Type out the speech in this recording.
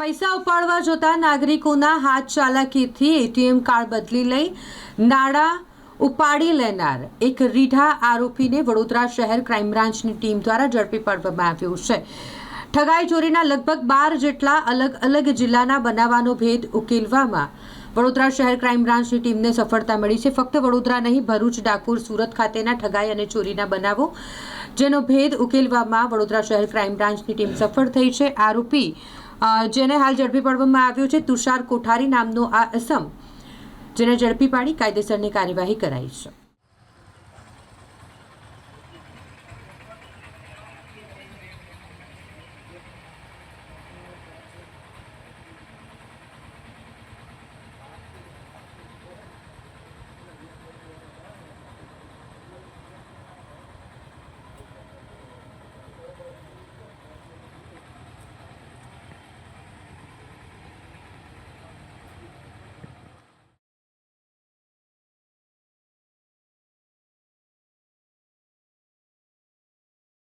પૈસા ઉપાડવા જતા નાગરિકોના હાથ ચાલાકીથી એટીએમ કાર્ડ બદલી લઈ નાણાં ઉપાડી લેનાર એક રીઢા આરોપીને વડોદરા શહેર ક્રાઇમ બ્રાન્ચની ટીમ દ્વારા ઝડપી પાડવામાં આવ્યો છે। ઠગાઈ ચોરીના લગભગ 12 જેટલા અલગ અલગ જિલ્લાના બનાવવાનો ભેદ ઉકેલવામાં વડોદરા શહેર ક્રાઇમ બ્રાન્ચની ટીમને સફળતા મળી છે। ફક્ત વડોદરા નહીં, ભરૂચ, ડાકોર, સુરત ખાતેના ઠગાઈ અને ચોરીના બનાવો જેનો ભેદ ઉકેલવામાં વડોદરા શહેર ક્રાઇમ બ્રાન્ચની ટીમ સફળ થઈ છે। આરોપી જેને હાલ ઝડપી પાડવામાં આવ્યો છે તુષાર કોઠારી નામનો આ ઇસમ, જેને ઝડપી પાડી કાયદેસરની કાર્યવાહી કરાઈ છે।